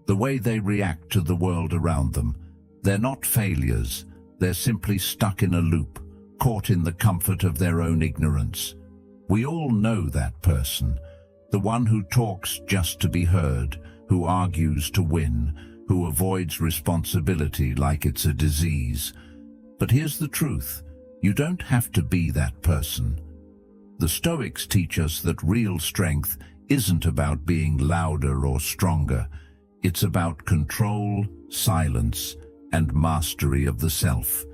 the way they react to the world around them. They're not failures, they're simply stuck in a loop, caught in the comfort of their own ignorance. We all know that person, the one who talks just to be heard, who argues to win, who avoids responsibility like it's a disease. But here's the truth, you don't have to be that person. The Stoics teach us that real strength isn't about being louder or stronger. It's about control, silence, and mastery of the self.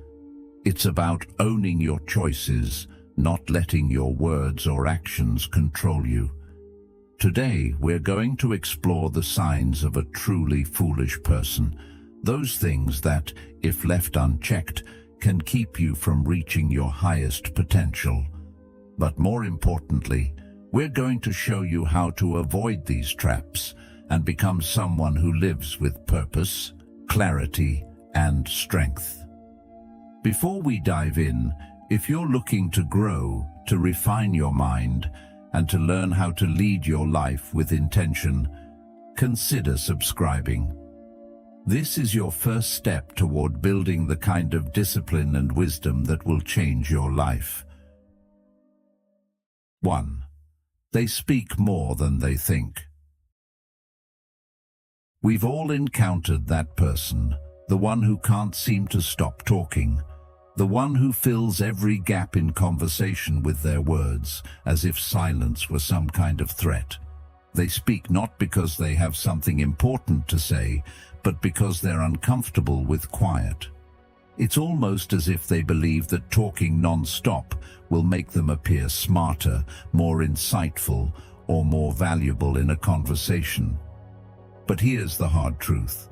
It's about owning your choices, not letting your words or actions control you. Today, we're going to explore the signs of a truly foolish person, those things that, if left unchecked, can keep you from reaching your highest potential. But more importantly, we're going to show you how to avoid these traps and become someone who lives with purpose, clarity, and strength. Before we dive in, if you're looking to grow, to refine your mind, and to learn how to lead your life with intention, consider subscribing. This is your first step toward building the kind of discipline and wisdom that will change your life. 1. They speak more than they think. We've all encountered that person, the one who can't seem to stop talking, the one who fills every gap in conversation with their words, as if silence were some kind of threat. They speak not because they have something important to say, but because they're uncomfortable with quiet. It's almost as if they believe that talking non-stop will make them appear smarter, more insightful, or more valuable in a conversation. But here's the hard truth.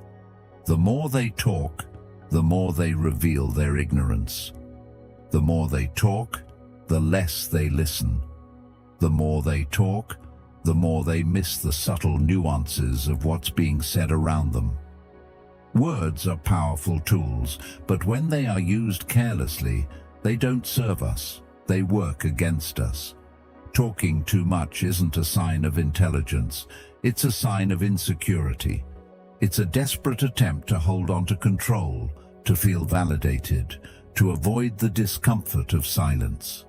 The more they talk, the more they reveal their ignorance. The more they talk, the less they listen. The more they talk, the more they miss the subtle nuances of what's being said around them. Words are powerful tools, but when they are used carelessly, they don't serve us, they work against us. Talking too much isn't a sign of intelligence, it's a sign of insecurity. It's a desperate attempt to hold on to control, to feel validated, to avoid the discomfort of silence.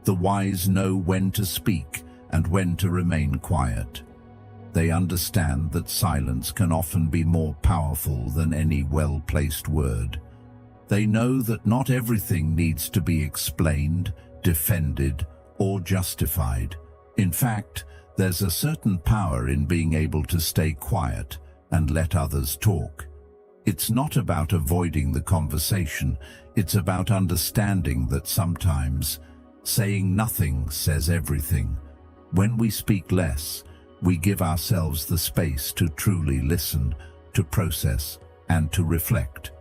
The wise know when to speak and when to remain quiet. They understand that silence can often be more powerful than any well-placed word. They know that not everything needs to be explained, defended, or justified. In fact, there's a certain power in being able to stay quiet and let others talk. It's not about avoiding the conversation, it's about understanding that sometimes saying nothing says everything. When we speak less, we give ourselves the space to truly listen, to process, and to reflect.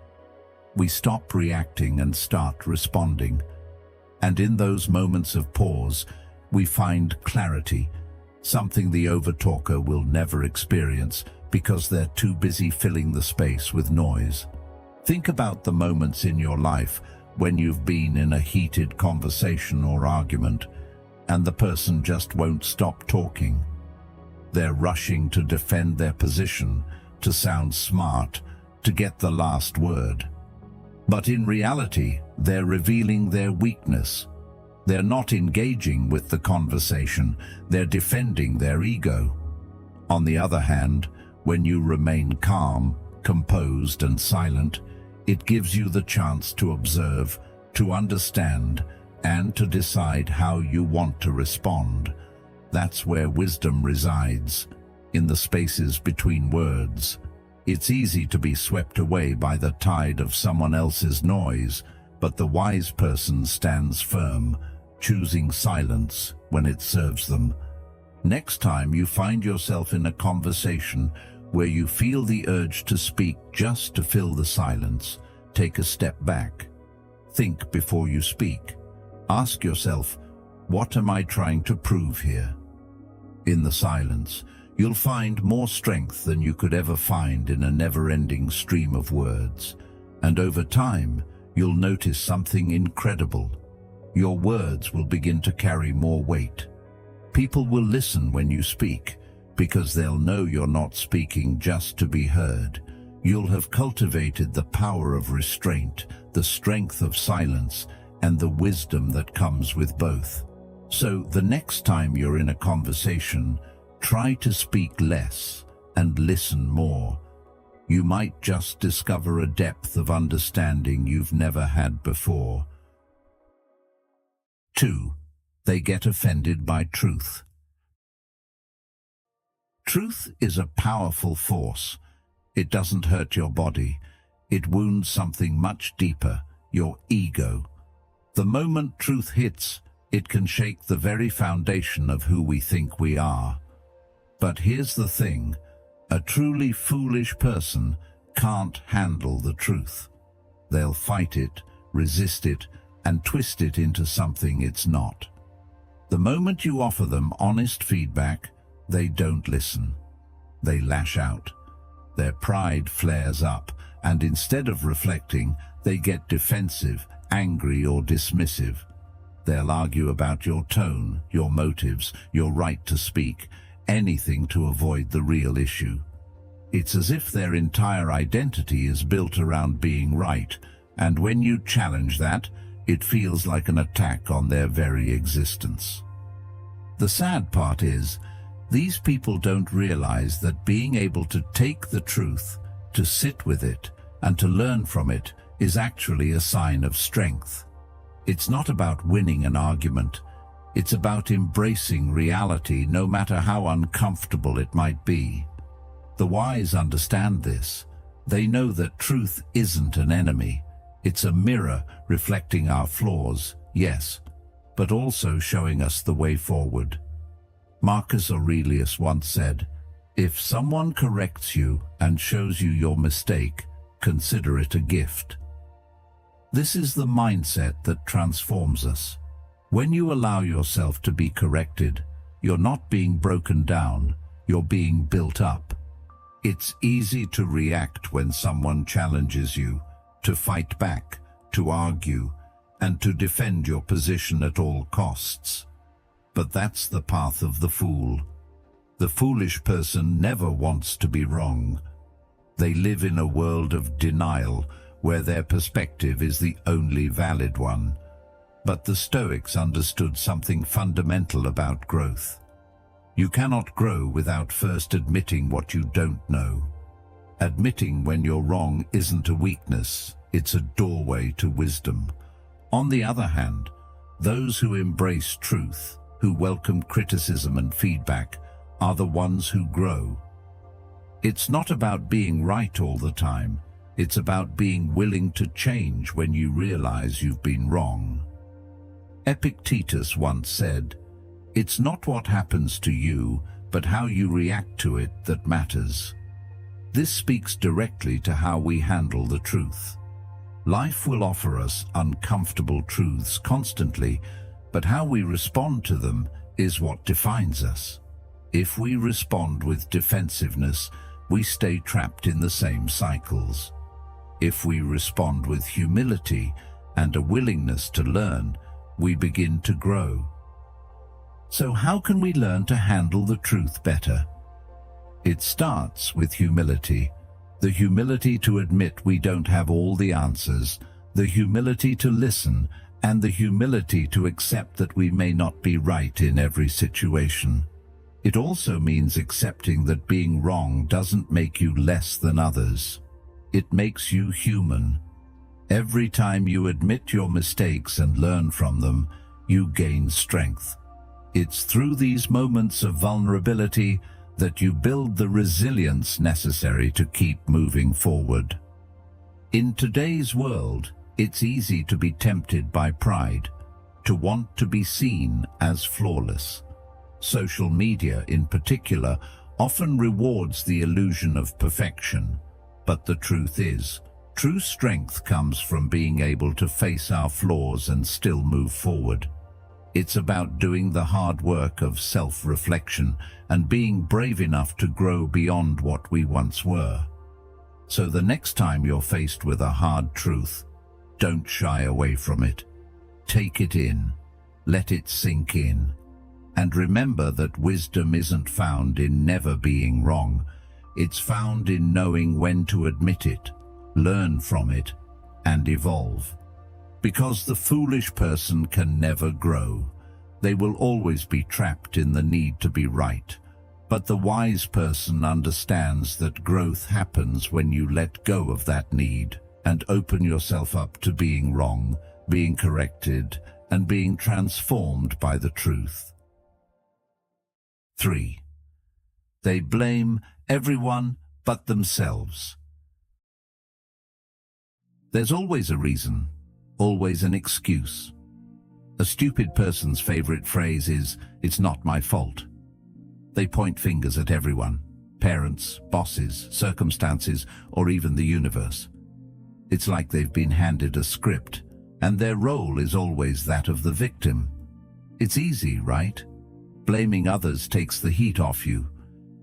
We stop reacting and start responding. And in those moments of pause, we find clarity, something the overtalker will never experience because they're too busy filling the space with noise. Think about the moments in your life when you've been in a heated conversation or argument, and the person just won't stop talking. They're rushing to defend their position, to sound smart, to get the last word. But in reality, they're revealing their weakness. They're not engaging with the conversation, they're defending their ego. On the other hand, when you remain calm, composed, and silent, it gives you the chance to observe, to understand, and to decide how you want to respond. That's where wisdom resides, in the spaces between words. It's easy to be swept away by the tide of someone else's noise, but the wise person stands firm, choosing silence when it serves them. Next time you find yourself in a conversation where you feel the urge to speak just to fill the silence, take a step back. Think before you speak. Ask yourself, what am I trying to prove here? In the silence, you'll find more strength than you could ever find in a never-ending stream of words. And over time, you'll notice something incredible. Your words will begin to carry more weight. People will listen when you speak, because they'll know you're not speaking just to be heard. You'll have cultivated the power of restraint, the strength of silence, and the wisdom that comes with both. So the next time you're in a conversation, try to speak less and listen more. You might just discover a depth of understanding you've never had before. 2. They get offended by truth. Truth is a powerful force. It doesn't hurt your body. It wounds something much deeper, your ego. The moment truth hits, it can shake the very foundation of who we think we are. But here's the thing, a truly foolish person can't handle the truth. They'll fight it, resist it, and twist it into something it's not. The moment you offer them honest feedback, they don't listen. They lash out. Their pride flares up, and instead of reflecting, they get defensive, angry, or dismissive. They'll argue about your tone, your motives, your right to speak, anything to avoid the real issue. It's as if their entire identity is built around being right, and when you challenge that, it feels like an attack on their very existence. The sad part is, these people don't realize that being able to take the truth, to sit with it, and to learn from it is actually a sign of strength. It's not about winning an argument. It's about embracing reality, no matter how uncomfortable it might be. The wise understand this. They know that truth isn't an enemy. It's a mirror reflecting our flaws, yes, but also showing us the way forward. Marcus Aurelius once said, "If someone corrects you and shows you your mistake, consider it a gift." This is the mindset that transforms us. When you allow yourself to be corrected, you're not being broken down, you're being built up. It's easy to react when someone challenges you, to fight back, to argue, and to defend your position at all costs. But that's the path of the fool. The foolish person never wants to be wrong. They live in a world of denial, where their perspective is the only valid one. But the Stoics understood something fundamental about growth. You cannot grow without first admitting what you don't know. Admitting when you're wrong isn't a weakness, it's a doorway to wisdom. On the other hand, those who embrace truth, who welcome criticism and feedback, are the ones who grow. It's not about being right all the time. It's about being willing to change when you realize you've been wrong. Epictetus once said, "It's not what happens to you, but how you react to it that matters." This speaks directly to how we handle the truth. Life will offer us uncomfortable truths constantly, but how we respond to them is what defines us. If we respond with defensiveness, we stay trapped in the same cycles. If we respond with humility and a willingness to learn, we begin to grow. So how can we learn to handle the truth better? It starts with humility. The humility to admit we don't have all the answers, the humility to listen, and the humility to accept that we may not be right in every situation. It also means accepting that being wrong doesn't make you less than others. It makes you human. Every time you admit your mistakes and learn from them, you gain strength. It's through these moments of vulnerability that you build the resilience necessary to keep moving forward. In today's world, it's easy to be tempted by pride, to want to be seen as flawless. Social media, in particular, often rewards the illusion of perfection. But the truth is, true strength comes from being able to face our flaws and still move forward. It's about doing the hard work of self-reflection and being brave enough to grow beyond what we once were. So the next time you're faced with a hard truth, don't shy away from it. Take it in, let it sink in, And remember that wisdom isn't found in never being wrong. It's found in knowing when to admit it, learn from it, and evolve. Because the foolish person can never grow. They will always be trapped in the need to be right. But the wise person understands that growth happens when you let go of that need and open yourself up to being wrong, being corrected, and being transformed by the truth. 3. They blame everyone but themselves. There's always a reason, always an excuse. A stupid person's favorite phrase is, "It's not my fault." They point fingers at everyone, parents, bosses, circumstances, or even the universe. It's like they've been handed a script, and their role is always that of the victim. It's easy, right? Blaming others takes the heat off you.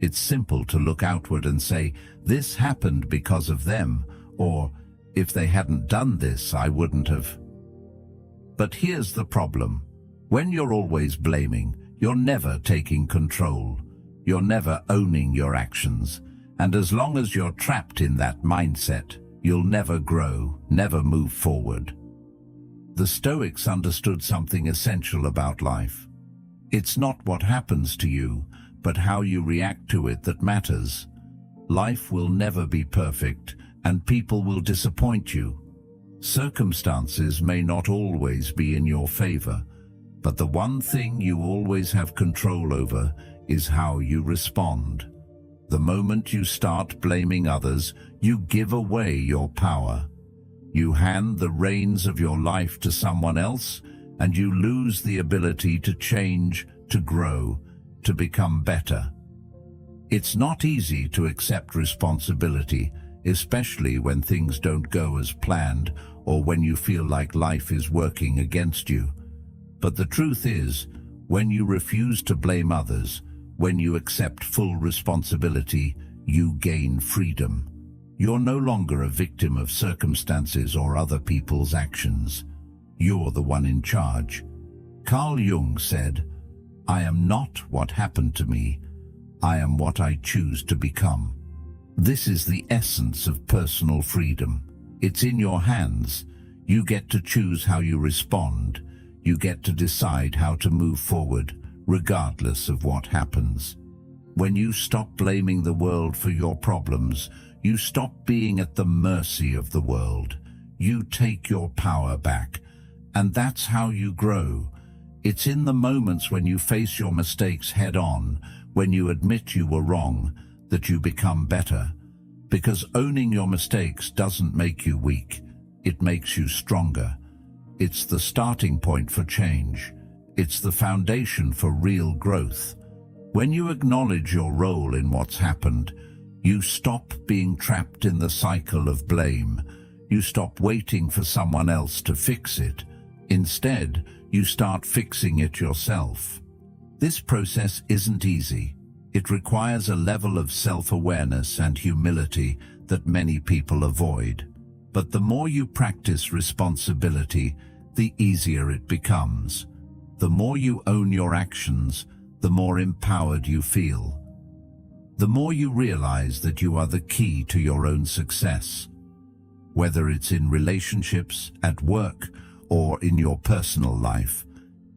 It's simple to look outward and say, "This happened because of them," or "If they hadn't done this, I wouldn't have." But here's the problem. When you're always blaming, you're never taking control. You're never owning your actions. And as long as you're trapped in that mindset, you'll never grow, never move forward. The Stoics understood something essential about life. It's not what happens to you, but how you react to it that matters. Life will never be perfect, and people will disappoint you. Circumstances may not always be in your favor, but the one thing you always have control over is how you respond. The moment you start blaming others, you give away your power. You hand the reins of your life to someone else, and you lose the ability to change, to grow, to become better. It's not easy to accept responsibility, especially when things don't go as planned or when you feel like life is working against you. But the truth is, when you refuse to blame others, when you accept full responsibility, you gain freedom. You're no longer a victim of circumstances or other people's actions. You're the one in charge. Carl Jung said, "I am not what happened to me. I am what I choose to become." This is the essence of personal freedom. It's in your hands. You get to choose how you respond. You get to decide how to move forward, regardless of what happens. When you stop blaming the world for your problems, you stop being at the mercy of the world. You take your power back, and that's how you grow. It's in the moments when you face your mistakes head-on, when you admit you were wrong, that you become better. Because owning your mistakes doesn't make you weak, it makes you stronger. It's the starting point for change. It's the foundation for real growth. When you acknowledge your role in what's happened, you stop being trapped in the cycle of blame. You stop waiting for someone else to fix it. Instead, you start fixing it yourself. This process isn't easy. It requires a level of self-awareness and humility that many people avoid. But the more you practice responsibility, the easier it becomes. The more you own your actions, the more empowered you feel. The more you realize that you are the key to your own success. Whether it's in relationships, at work, or in your personal life,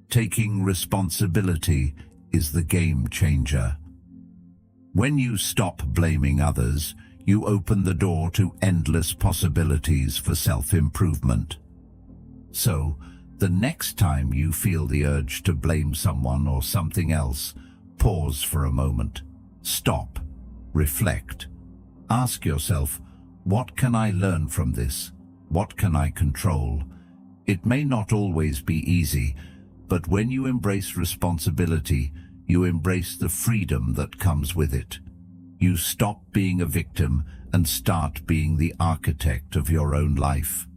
taking responsibility is the game changer. When you stop blaming others, you open the door to endless possibilities for self-improvement. So, the next time you feel the urge to blame someone or something else, pause for a moment. Stop. Reflect. Ask yourself, what can I learn from this? What can I control? It may not always be easy, but when you embrace responsibility, you embrace the freedom that comes with it. You stop being a victim and start being the architect of your own life.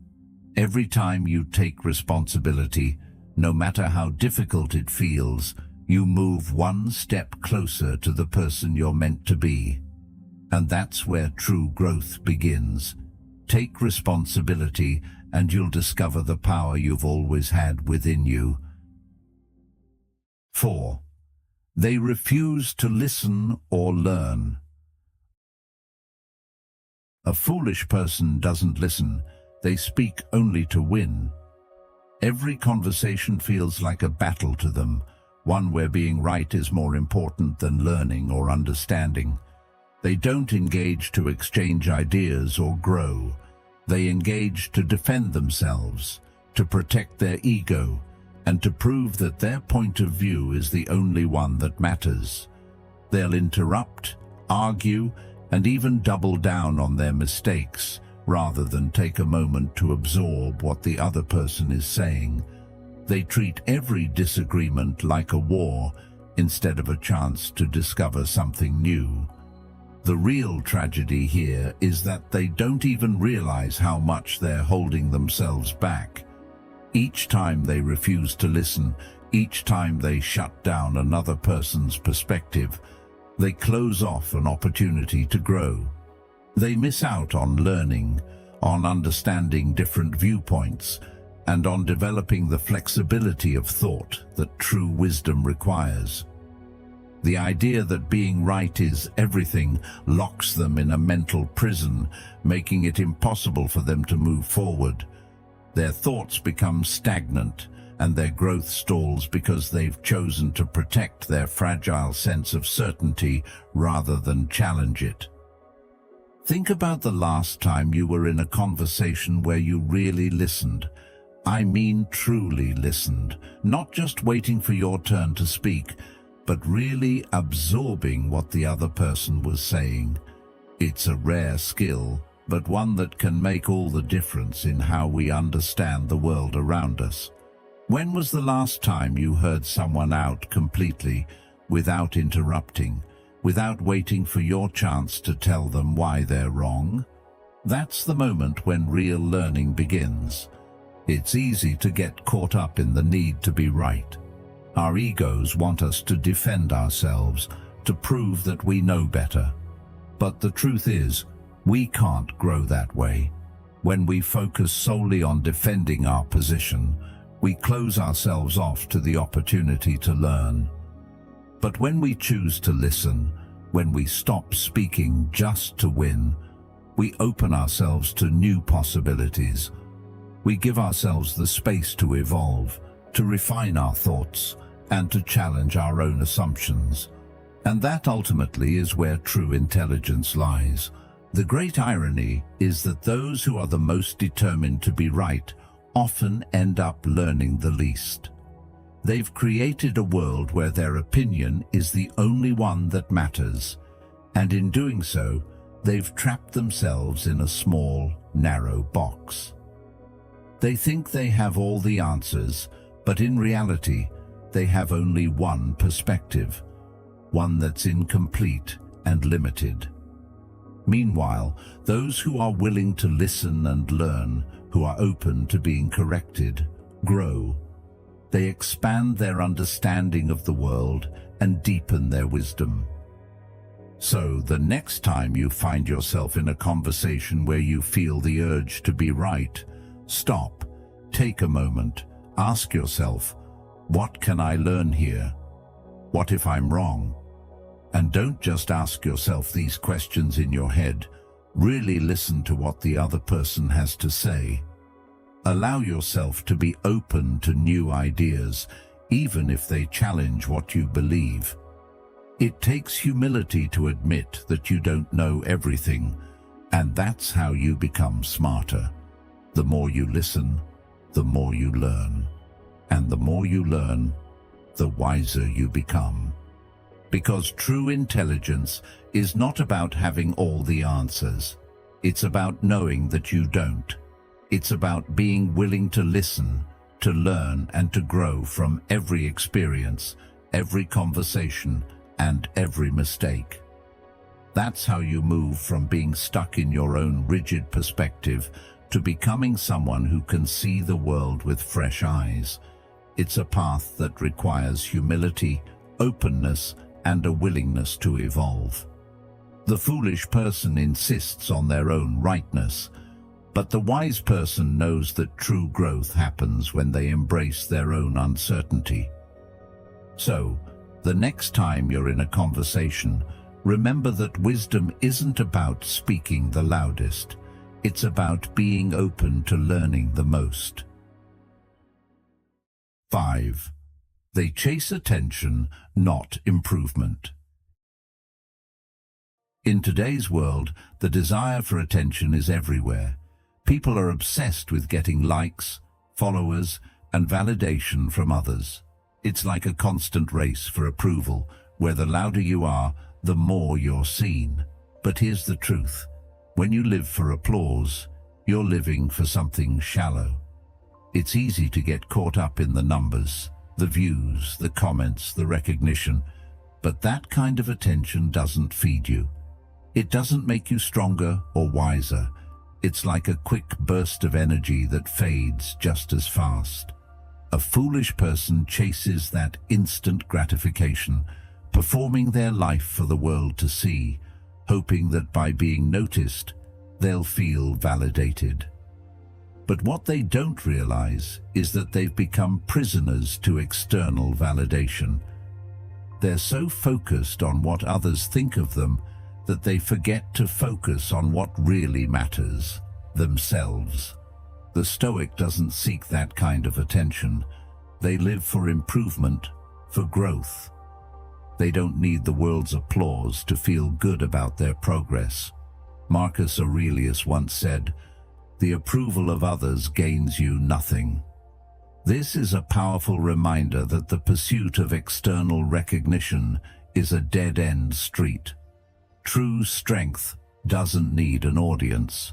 Every time you take responsibility, no matter how difficult it feels, you move one step closer to the person you're meant to be. And that's where true growth begins. Take responsibility and you'll discover the power you've always had within you. 4. They refuse to listen or learn. A foolish person doesn't listen. They speak only to win. Every conversation feels like a battle to them, one where being right is more important than learning or understanding. They don't engage to exchange ideas or grow. They engage to defend themselves, to protect their ego, and to prove that their point of view is the only one that matters. They'll interrupt, argue, and even double down on their mistakes, rather than take a moment to absorb what the other person is saying. They treat every disagreement like a war, instead of a chance to discover something new. The real tragedy here is that they don't even realize how much they're holding themselves back. Each time they refuse to listen, each time they shut down another person's perspective, they close off an opportunity to grow. They miss out on learning, on understanding different viewpoints, and on developing the flexibility of thought that true wisdom requires. The idea that being right is everything locks them in a mental prison, making it impossible for them to move forward. Their thoughts become stagnant, and their growth stalls because they've chosen to protect their fragile sense of certainty rather than challenge it. Think about the last time you were in a conversation where you really listened. I mean truly listened, not just waiting for your turn to speak, but really absorbing what the other person was saying. It's a rare skill, but one that can make all the difference in how we understand the world around us. When was the last time you heard someone out completely, without interrupting, without waiting for your chance to tell them why they're wrong? That's the moment when real learning begins. It's easy to get caught up in the need to be right. Our egos want us to defend ourselves, to prove that we know better. But the truth is, we can't grow that way. When we focus solely on defending our position, we close ourselves off to the opportunity to learn. But when we choose to listen, when we stop speaking just to win, we open ourselves to new possibilities. We give ourselves the space to evolve, to refine our thoughts, and to challenge our own assumptions. And that ultimately is where true intelligence lies. The great irony is that those who are the most determined to be right often end up learning the least. They've created a world where their opinion is the only one that matters, and in doing so, they've trapped themselves in a small, narrow box. They think they have all the answers, but in reality, they have only one perspective, one that's incomplete and limited. Meanwhile, those who are willing to listen and learn, who are open to being corrected, grow. They expand their understanding of the world and deepen their wisdom. So, the next time you find yourself in a conversation where you feel the urge to be right, stop, take a moment, ask yourself, what can I learn here? What if I'm wrong? And don't just ask yourself these questions in your head. Really listen to what the other person has to say. Allow yourself to be open to new ideas, even if they challenge what you believe. It takes humility to admit that you don't know everything, and that's how you become smarter. The more you listen, the more you learn. And the more you learn, the wiser you become. Because true intelligence is not about having all the answers. It's about knowing that you don't. It's about being willing to listen, to learn, and to grow from every experience, every conversation, and every mistake. That's how you move from being stuck in your own rigid perspective to becoming someone who can see the world with fresh eyes. It's a path that requires humility, openness, and a willingness to evolve. The foolish person insists on their own rightness, but the wise person knows that true growth happens when they embrace their own uncertainty. So, The next time you're in a conversation, remember that wisdom isn't about speaking the loudest. It's about being open to learning the most. 5. They chase attention, not improvement. In today's world, the desire for attention is everywhere. People are obsessed with getting likes, followers, and validation from others. It's like a constant race for approval, where the louder you are, the more you're seen. But here's the truth. When you live for applause, you're living for something shallow. It's easy to get caught up in the numbers, the views, the comments, the recognition, but that kind of attention doesn't feed you. It doesn't make you stronger or wiser. It's like a quick burst of energy that fades just as fast. A foolish person chases that instant gratification, performing their life for the world to see, hoping that by being noticed, they'll feel validated. But what they don't realize is that they've become prisoners to external validation. They're so focused on what others think of them that they forget to focus on what really matters, themselves. The Stoic doesn't seek that kind of attention. They live for improvement, for growth. They don't need the world's applause to feel good about their progress. Marcus Aurelius once said, "The approval of others gains you nothing." This is a powerful reminder that the pursuit of external recognition is a dead-end street. True strength doesn't need an audience.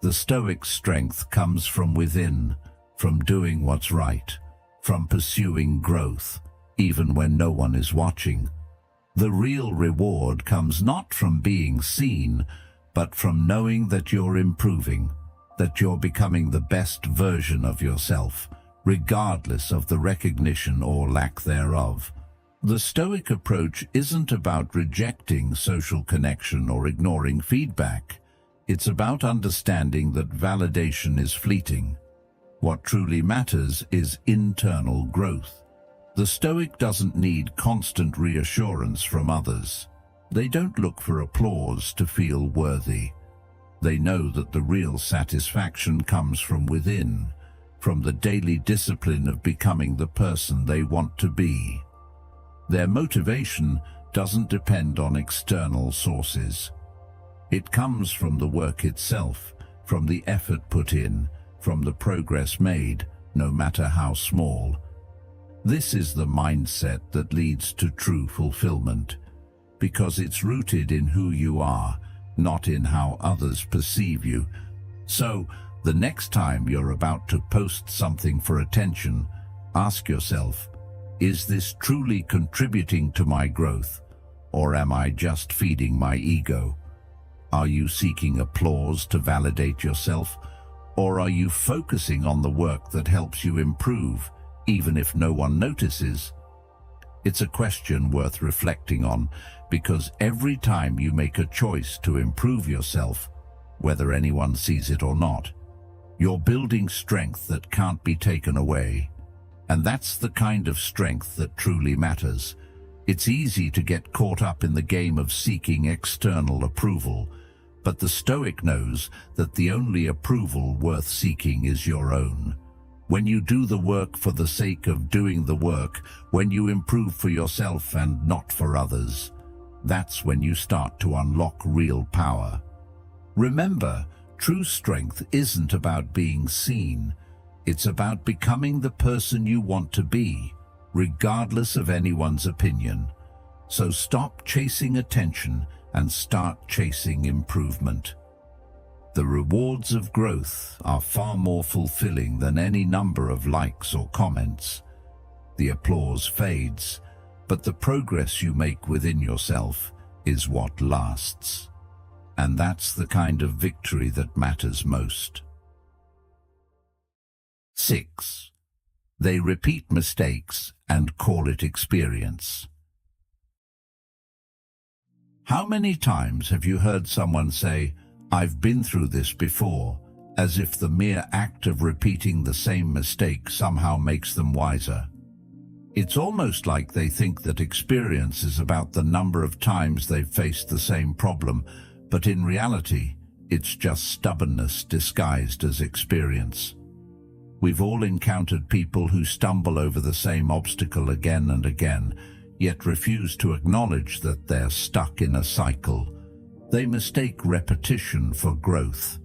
The Stoic strength comes from within, from doing what's right, from pursuing growth, even when no one is watching. The real reward comes not from being seen, but from knowing that you're improving, that you're becoming the best version of yourself, regardless of the recognition or lack thereof. The Stoic approach isn't about rejecting social connection or ignoring feedback. It's about understanding that validation is fleeting. What truly matters is internal growth. The Stoic doesn't need constant reassurance from others. They don't look for applause to feel worthy. They know that the real satisfaction comes from within, from the daily discipline of becoming the person they want to be. Their motivation doesn't depend on external sources. It comes from the work itself, from the effort put in, from the progress made, no matter how small. This is the mindset that leads to true fulfillment, because it's rooted in who you are, not in how others perceive you. So, the next time you're about to post something for attention, ask yourself, is this truly contributing to my growth, or am I just feeding my ego? Are you seeking applause to validate yourself, or are you focusing on the work that helps you improve, even if no one notices? It's a question worth reflecting on, because every time you make a choice to improve yourself, whether anyone sees it or not, you're building strength that can't be taken away. And that's the kind of strength that truly matters. It's easy to get caught up in the game of seeking external approval, but the Stoic knows that the only approval worth seeking is your own. When you do the work for the sake of doing the work, when you improve for yourself and not for others, that's when you start to unlock real power. Remember, true strength isn't about being seen. It's about becoming the person you want to be, regardless of anyone's opinion. So stop chasing attention and start chasing improvement. The rewards of growth are far more fulfilling than any number of likes or comments. The applause fades, but the progress you make within yourself is what lasts. And that's the kind of victory that matters most. 6. They repeat mistakes and call it experience. How many times have you heard someone say, "I've been through this before," as if the mere act of repeating the same mistake somehow makes them wiser? It's almost like they think that experience is about the number of times they've faced the same problem, but in reality, it's just stubbornness disguised as experience. We've all encountered people who stumble over the same obstacle again and again, yet refuse to acknowledge that they're stuck in a cycle. They mistake repetition for growth.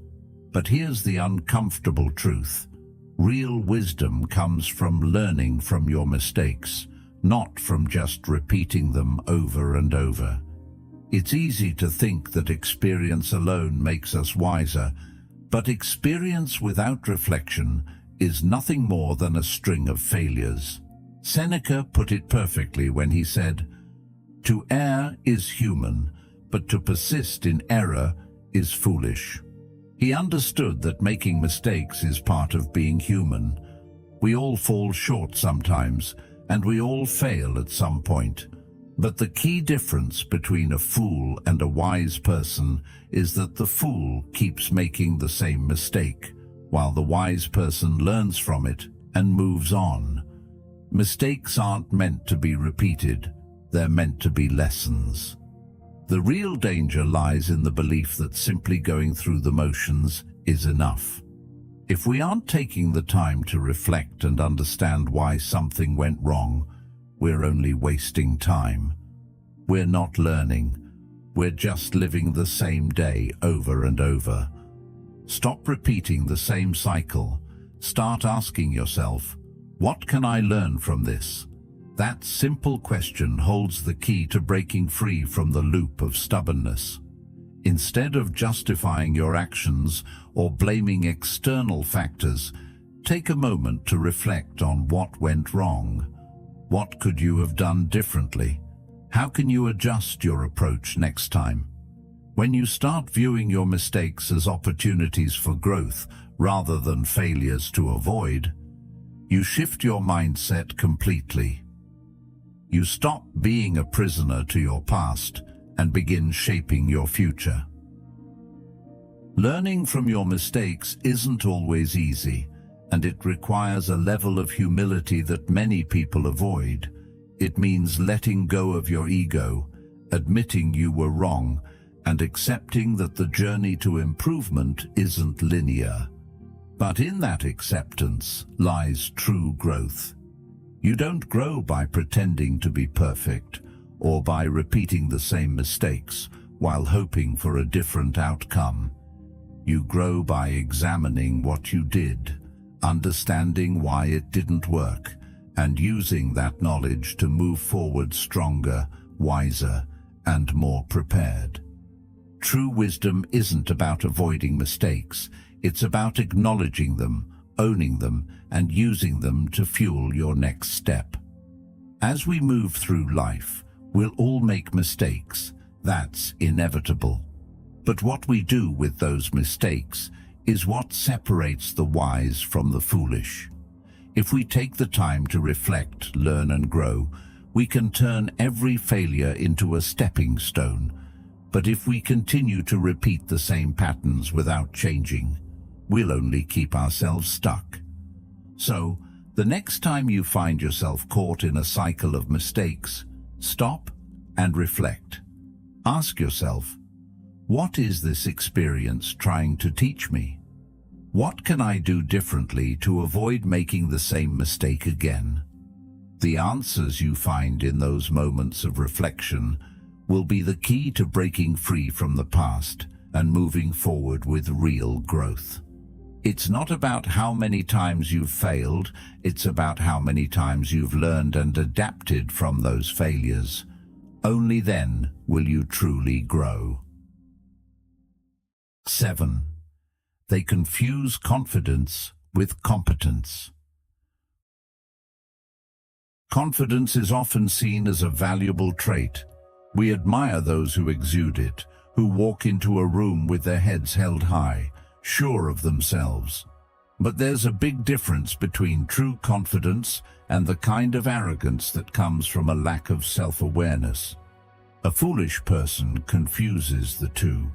But here's the uncomfortable truth. Real wisdom comes from learning from your mistakes, not from just repeating them over and over. It's easy to think that experience alone makes us wiser, but experience without reflection is nothing more than a string of failures. Seneca put it perfectly when he said, "To err is human, but to persist in error is foolish." He understood that making mistakes is part of being human. We all fall short sometimes, and we all fail at some point. But the key difference between a fool and a wise person is that the fool keeps making the same mistake, while the wise person learns from it and moves on. Mistakes aren't meant to be repeated, they're meant to be lessons. The real danger lies in the belief that simply going through the motions is enough. If we aren't taking the time to reflect and understand why something went wrong, we're only wasting time. We're not learning. We're just living the same day over and over. Stop repeating the same cycle. Start asking yourself, what can I learn from this? That simple question holds the key to breaking free from the loop of stubbornness. Instead of justifying your actions or blaming external factors, take a moment to reflect on what went wrong. What could you have done differently? How can you adjust your approach next time? When you start viewing your mistakes as opportunities for growth rather than failures to avoid, you shift your mindset completely. You stop being a prisoner to your past and begin shaping your future. Learning from your mistakes isn't always easy, and it requires a level of humility that many people avoid. It means letting go of your ego, admitting you were wrong, and accepting that the journey to improvement isn't linear. But in that acceptance lies true growth. You don't grow by pretending to be perfect or by repeating the same mistakes while hoping for a different outcome. You grow by examining what you did, understanding why it didn't work, and using that knowledge to move forward stronger, wiser, and more prepared. True wisdom isn't about avoiding mistakes. It's about acknowledging them, owning them, and using them to fuel your next step. As we move through life, we'll all make mistakes. That's inevitable. But what we do with those mistakes is what separates the wise from the foolish. If we take the time to reflect, learn, and grow, we can turn every failure into a stepping stone. But if we continue to repeat the same patterns without changing, we'll only keep ourselves stuck. So, the next time you find yourself caught in a cycle of mistakes, stop and reflect. Ask yourself, what is this experience trying to teach me? What can I do differently to avoid making the same mistake again? The answers you find in those moments of reflection will be the key to breaking free from the past and moving forward with real growth. It's not about how many times you've failed, it's about how many times you've learned and adapted from those failures. Only then will you truly grow. 7. They confuse confidence with competence. Confidence is often seen as a valuable trait. We admire those who exude it, who walk into a room with their heads held high, sure of themselves. But there's a big difference between true confidence and the kind of arrogance that comes from a lack of self-awareness. A foolish person confuses the two.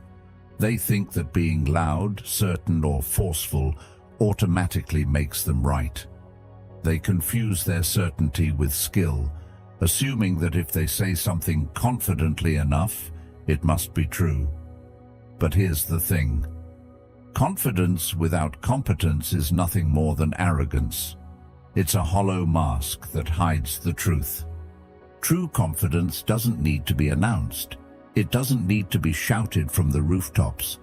They think that being loud, certain, or forceful automatically makes them right. They confuse their certainty with skill, assuming that if they say something confidently enough, it must be true. But here's the thing. Confidence without competence is nothing more than arrogance. It's a hollow mask that hides the truth. True confidence doesn't need to be announced. It doesn't need to be shouted from the rooftops.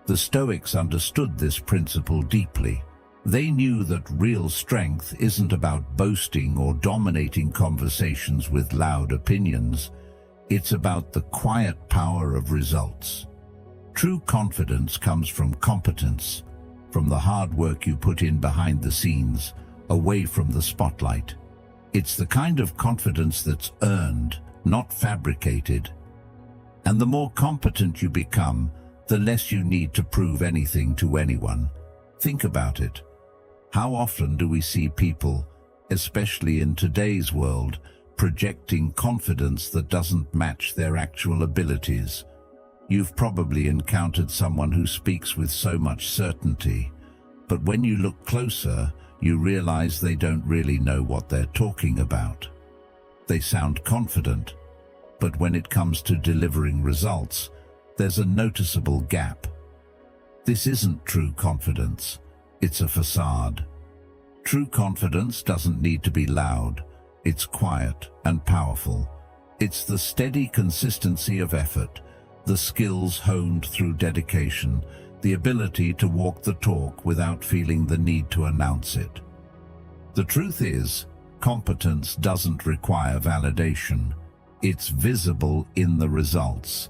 The Stoics understood this principle deeply. They knew that real strength isn't about boasting or dominating conversations with loud opinions. It's about the quiet power of results. True confidence comes from competence, from the hard work you put in behind the scenes, away from the spotlight. It's the kind of confidence that's earned, not fabricated. And the more competent you become, the less you need to prove anything to anyone. Think about it. How often do we see people, especially in today's world, projecting confidence that doesn't match their actual abilities? You've probably encountered someone who speaks with so much certainty, but when you look closer, you realize they don't really know what they're talking about. They sound confident, but when it comes to delivering results, there's a noticeable gap. This isn't true confidence. It's a facade. True confidence doesn't need to be loud. It's quiet and powerful. It's the steady consistency of effort, the skills honed through dedication, the ability to walk the talk without feeling the need to announce it. The truth is, competence doesn't require validation. It's visible in the results.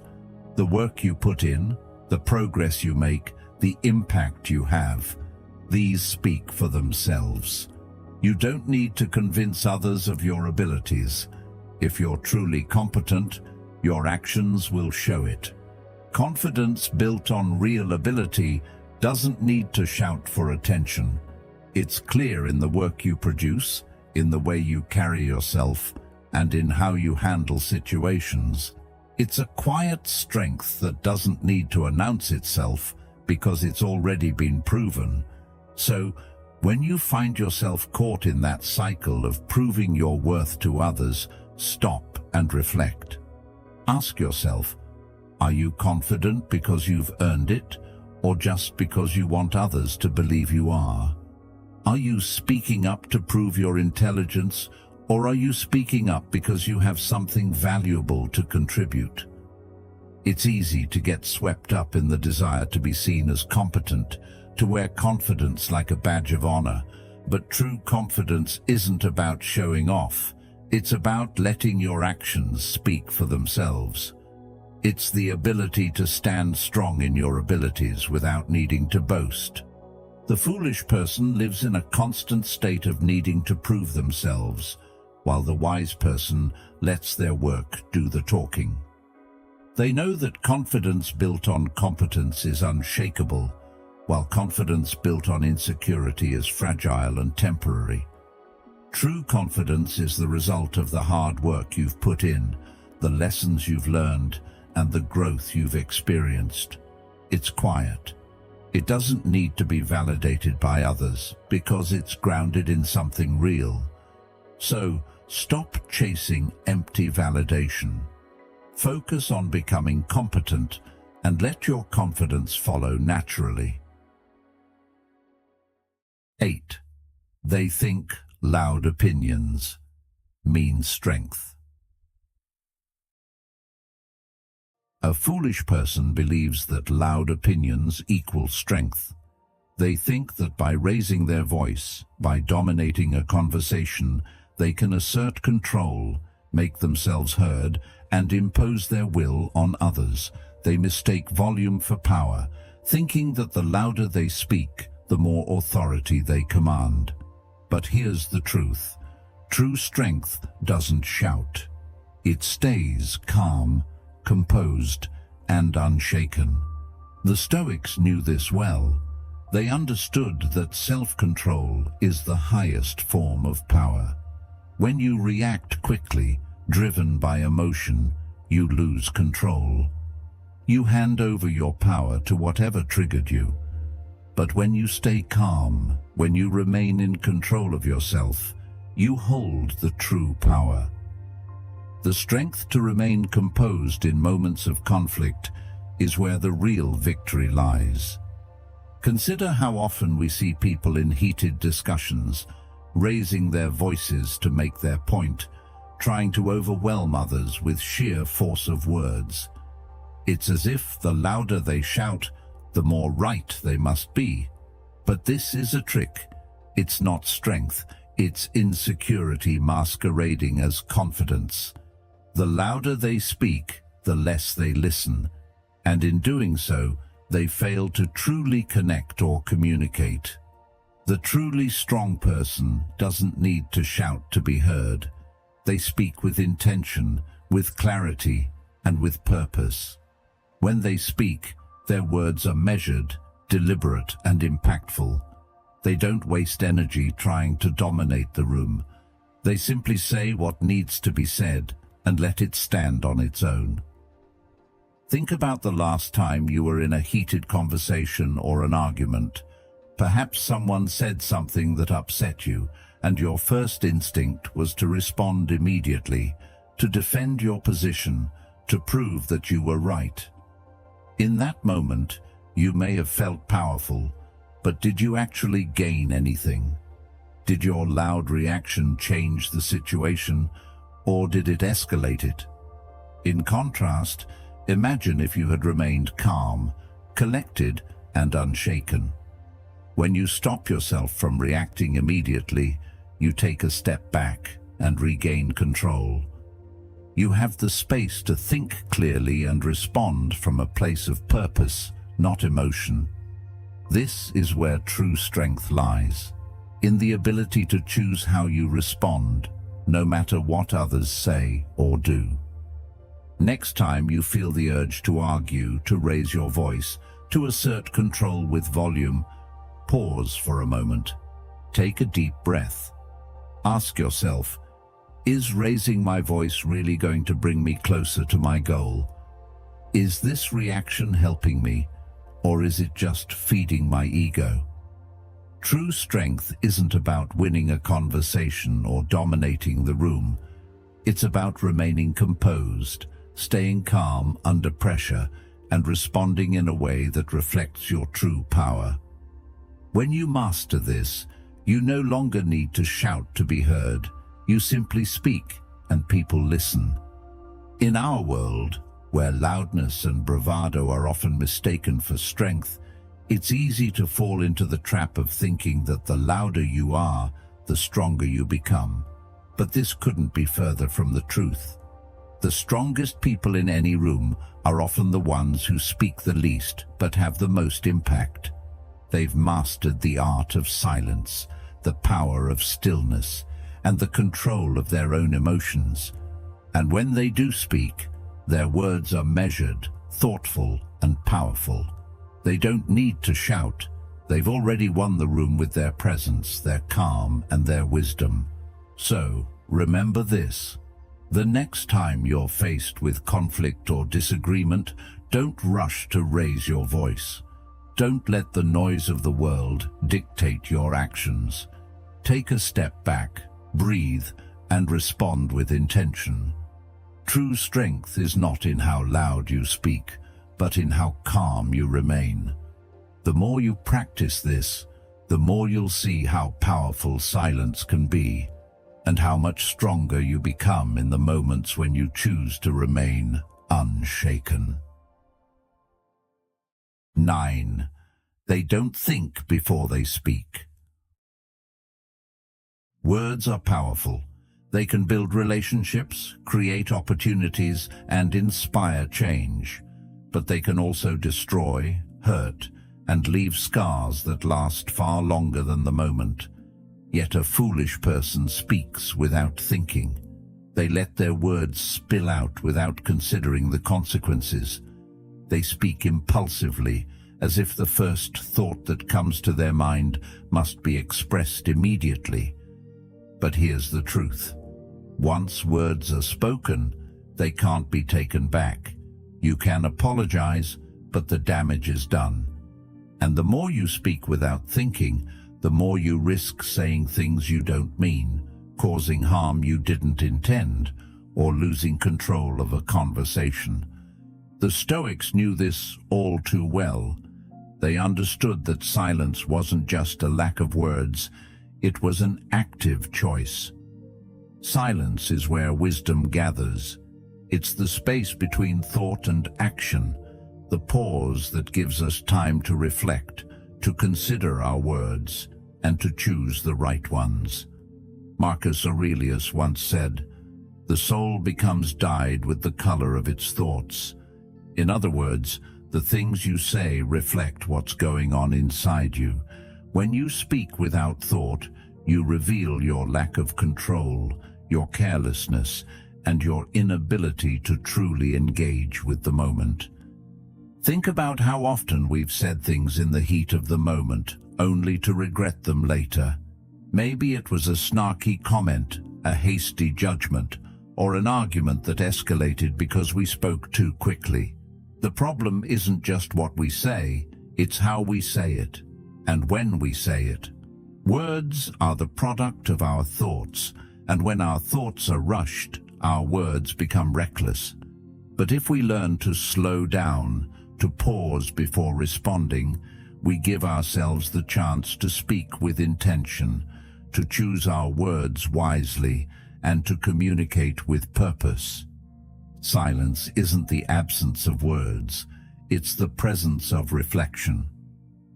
The work you put in, the progress you make, the impact you have. These speak for themselves. You don't need to convince others of your abilities. If you're truly competent, your actions will show it. Confidence built on real ability doesn't need to shout for attention. It's clear in the work you produce, in the way you carry yourself, and in how you handle situations. It's a quiet strength that doesn't need to announce itself because it's already been proven. So, when you find yourself caught in that cycle of proving your worth to others, stop and reflect. Ask yourself, are you confident because you've earned it, or just because you want others to believe you are? Are you speaking up to prove your intelligence, or are you speaking up because you have something valuable to contribute? It's easy to get swept up in the desire to be seen as competent, to wear confidence like a badge of honor, but true confidence isn't about showing off. It's about letting your actions speak for themselves. It's the ability to stand strong in your abilities without needing to boast. The foolish person lives in a constant state of needing to prove themselves, while the wise person lets their work do the talking. They know that confidence built on competence is unshakable, while confidence built on insecurity is fragile and temporary. True confidence is the result of the hard work you've put in, the lessons you've learned, and the growth you've experienced. It's quiet. It doesn't need to be validated by others because it's grounded in something real. So, stop chasing empty validation. Focus on becoming competent and let your confidence follow naturally. 8. They think loud opinions mean strength. A foolish person believes that loud opinions equal strength. They think that by raising their voice, by dominating a conversation, they can assert control, make themselves heard, and impose their will on others. They mistake volume for power, thinking that the louder they speak, the more authority they command. But here's the truth. True strength doesn't shout. It stays calm, composed, and unshaken. The Stoics knew this well. They understood that self-control is the highest form of power. When you react quickly, driven by emotion, you lose control. You hand over your power to whatever triggered you. But when you stay calm, when you remain in control of yourself, you hold the true power. The strength to remain composed in moments of conflict is where the real victory lies. Consider how often we see people in heated discussions, raising their voices to make their point, trying to overwhelm others with sheer force of words. It's as if the louder they shout, the more right they must be. But this is a trick. It's not strength, it's insecurity masquerading as confidence. The louder they speak, the less they listen, and in doing so, they fail to truly connect or communicate. The truly strong person doesn't need to shout to be heard. They speak with intention, with clarity, and with purpose. When they speak, their words are measured, deliberate, and impactful. They don't waste energy trying to dominate the room. They simply say what needs to be said and let it stand on its own. Think about the last time you were in a heated conversation or an argument. Perhaps someone said something that upset you, and your first instinct was to respond immediately, to defend your position, to prove that you were right. In that moment, you may have felt powerful, but did you actually gain anything? Did your loud reaction change the situation, or did it escalate it? In contrast, imagine if you had remained calm, collected, and unshaken. When you stop yourself from reacting immediately, you take a step back and regain control. You have the space to think clearly and respond from a place of purpose, not emotion. This is where true strength lies, in the ability to choose how you respond, no matter what others say or do. Next time you feel the urge to argue, to raise your voice, to assert control with volume, pause for a moment. Take a deep breath. Ask yourself, is raising my voice really going to bring me closer to my goal? Is this reaction helping me, or is it just feeding my ego? True strength isn't about winning a conversation or dominating the room. It's about remaining composed, staying calm under pressure, and responding in a way that reflects your true power. When you master this, you no longer need to shout to be heard. You simply speak, and people listen. In our world, where loudness and bravado are often mistaken for strength, it's easy to fall into the trap of thinking that the louder you are, the stronger you become. But this couldn't be further from the truth. The strongest people in any room are often the ones who speak the least but have the most impact. They've mastered the art of silence, the power of stillness, and the control of their own emotions. And when they do speak, their words are measured, thoughtful, and powerful. They don't need to shout. They've already won the room with their presence, their calm, and their wisdom. So, remember this. The next time you're faced with conflict or disagreement, don't rush to raise your voice. Don't let the noise of the world dictate your actions. Take a step back, breathe, and respond with intention. True strength is not in how loud you speak, but in how calm you remain. The more you practice this, the more you'll see how powerful silence can be, and how much stronger you become in the moments when you choose to remain unshaken. 9. They don't think before they speak. Words are powerful. They can build relationships, create opportunities, and inspire change. But they can also destroy, hurt, and leave scars that last far longer than the moment. Yet a foolish person speaks without thinking. They let their words spill out without considering the consequences. They speak impulsively, as if the first thought that comes to their mind must be expressed immediately. But here's the truth. Once words are spoken, they can't be taken back. You can apologize, but the damage is done. And the more you speak without thinking, the more you risk saying things you don't mean, causing harm you didn't intend, or losing control of a conversation. The Stoics knew this all too well. They understood that silence wasn't just a lack of words, it was an active choice. Silence is where wisdom gathers. It's the space between thought and action, the pause that gives us time to reflect, to consider our words, and to choose the right ones. Marcus Aurelius once said, "The soul becomes dyed with the color of its thoughts." In other words, the things you say reflect what's going on inside you. When you speak without thought, you reveal your lack of control, your carelessness, and your inability to truly engage with the moment. Think about how often we've said things in the heat of the moment, only to regret them later. Maybe it was a snarky comment, a hasty judgment, or an argument that escalated because we spoke too quickly. The problem isn't just what we say, it's how we say it, and when we say it. Words are the product of our thoughts, and when our thoughts are rushed, our words become reckless. But if we learn to slow down, to pause before responding, we give ourselves the chance to speak with intention, to choose our words wisely, and to communicate with purpose. Silence isn't the absence of words, it's the presence of reflection.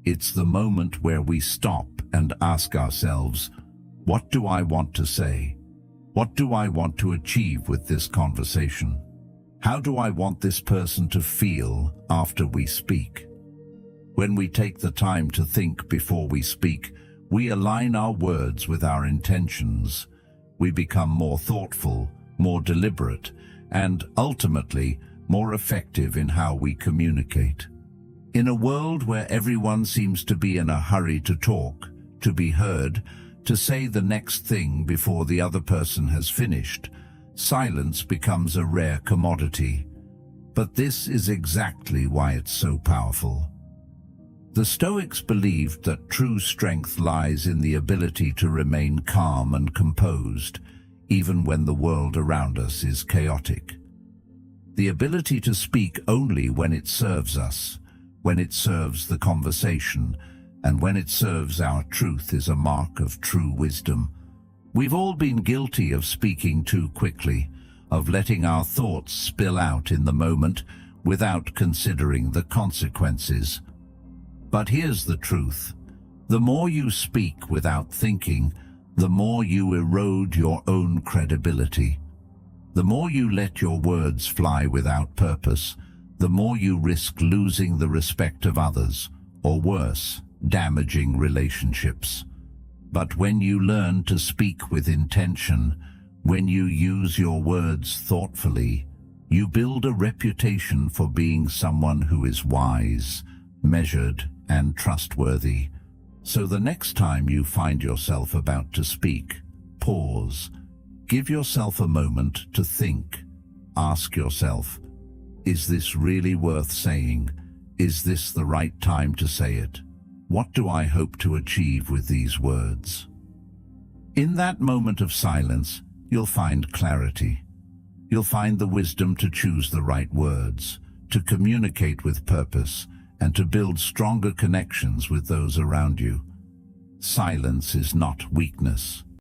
It's the moment where we stop and ask ourselves, what do I want to say? What do I want to achieve with this conversation? How do I want this person to feel after we speak? When we take the time to think before we speak, we align our words with our intentions. We become more thoughtful, more deliberate, and ultimately more effective in how we communicate. In a world where everyone seems to be in a hurry to talk, to be heard, to say the next thing before the other person has finished, silence becomes a rare commodity. But this is exactly why it's so powerful. The Stoics believed that true strength lies in the ability to remain calm and composed, even when the world around us is chaotic. The ability to speak only when it serves us, when it serves the conversation, and when it serves our truth is a mark of true wisdom. We've all been guilty of speaking too quickly, of letting our thoughts spill out in the moment without considering the consequences. But here's the truth. The more you speak without thinking, the more you erode your own credibility. The more you let your words fly without purpose, the more you risk losing the respect of others, or worse, damaging relationships. But when you learn to speak with intention, when you use your words thoughtfully, you build a reputation for being someone who is wise, measured, and trustworthy. So the next time you find yourself about to speak, pause. Give yourself a moment to think. Ask yourself, is this really worth saying? Is this the right time to say it? What do I hope to achieve with these words? In that moment of silence, you'll find clarity. You'll find the wisdom to choose the right words, to communicate with purpose, and to build stronger connections with those around you. Silence is not weakness.